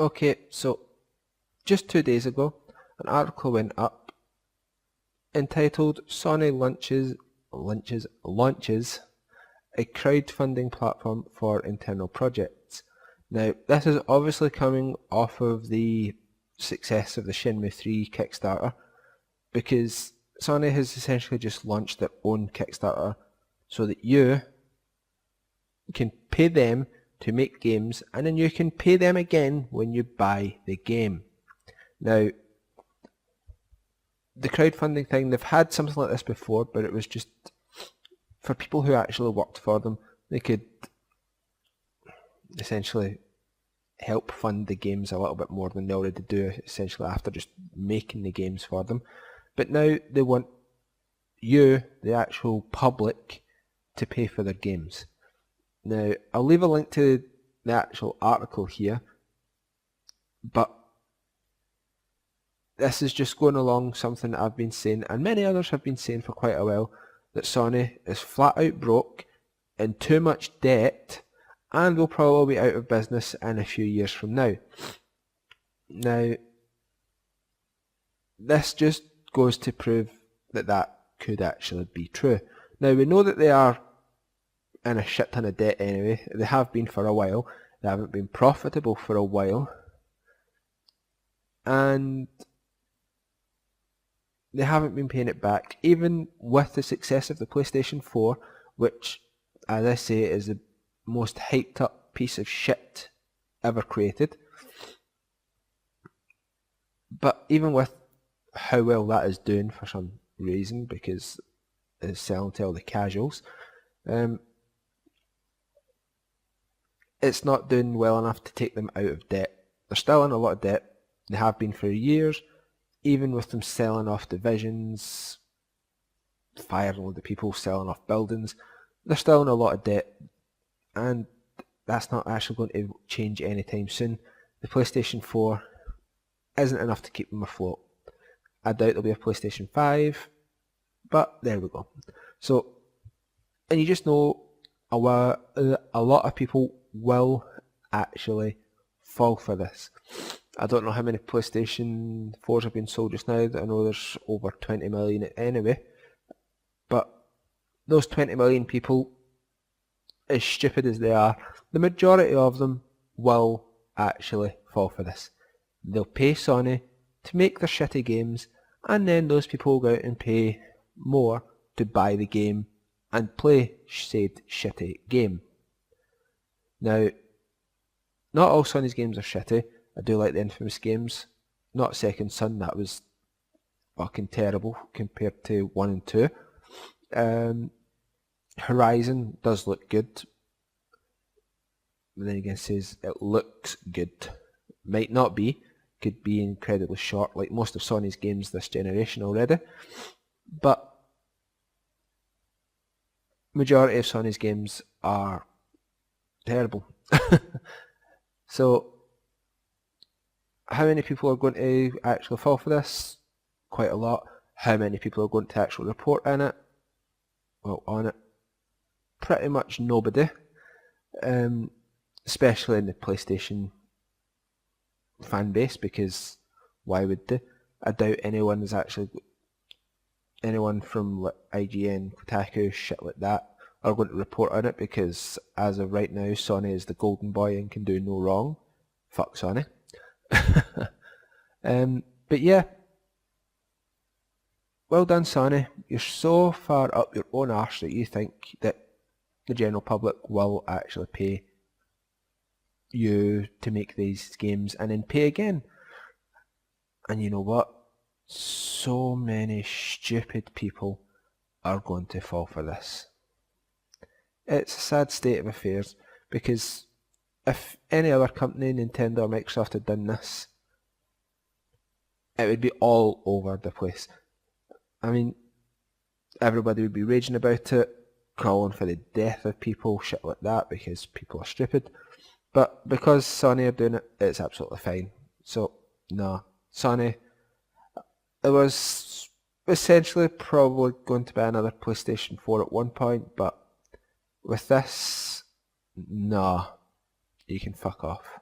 Okay, so just 2 days ago, an article went up entitled Sony launches a crowdfunding platform for internal projects. Now, this is obviously coming off of the success of the Shenmue 3 Kickstarter, because Sony has essentially just launched their own Kickstarter so that you can pay them to make games, and then you can pay them again when you buy the game. Now, the crowdfunding thing, they've had something like this before, but it was just for people who actually worked for them. They could essentially help fund the games a little bit more than they already do, essentially after just making the games for them. But now they want you, the actual public, to pay for their games. Now, I'll leave a link to the actual article here, but this is just going along something that I've been saying, and many others have been saying for quite a while, that Sony is flat out broke, in too much debt, and will probably be out of business in a few years from now. Now, this just goes to prove that that could actually be true. Now, we know that they are in a shit ton of debt anyway. They have been for a while. They haven't been profitable for a while. And they haven't been paying it back, even with the success of the PlayStation 4, which, as I say, is the most hyped up piece of shit ever created. But even with how well that is doing for some reason, because it's selling to all the casuals, it's not doing well enough to take them out of debt. They're still in a lot of debt. They have been for years. Even with them selling off divisions, firing all the people, selling off buildings, they're still in a lot of debt, and that's not actually going to change anytime soon. The PlayStation 4 isn't enough to keep them afloat. I doubt there'll be a PlayStation 5, but there we go. So, and you just know a lot of people will actually fall for this. I don't know how many PlayStation 4s have been sold just now. I know there's over 20 million anyway. But those 20 million people, as stupid as they are, the majority of them will actually fall for this. They'll pay Sony to make their shitty games, and then those people will go out and pay more to buy the game and play said shitty game. Now, not all Sony's games are shitty. I do like the Infamous games. Not Second Son, that was fucking terrible compared to 1 and 2. Horizon does look good. But then again, it says it looks good. Might not be. Could be incredibly short, like most of Sony's games this generation already. But majority of Sony's games are terrible. So, how many people are going to actually fall for this? Quite a lot. How many people are going to actually report in it? Well, on it? Pretty much nobody. Especially in the PlayStation fan base, because why would they? I doubt anyone from like IGN, Kotaku, shit like that, are going to report on it, because as of right now, Sony is the golden boy and can do no wrong. Fuck Sony. But yeah, well done Sony. You're so far up your own arse that you think that the general public will actually pay you to make these games and then pay again. And you know what? So many stupid people are going to fall for this. It's a sad state of affairs, because if any other company, Nintendo or Microsoft, had done this, it would be all over the place. I mean, everybody would be raging about it, calling for the death of people, shit like that, because people are stupid. But because Sony are doing it, it's absolutely fine. So, no, Sony, there was essentially probably going to be another PlayStation 4 at one point, but with this, no, you can fuck off.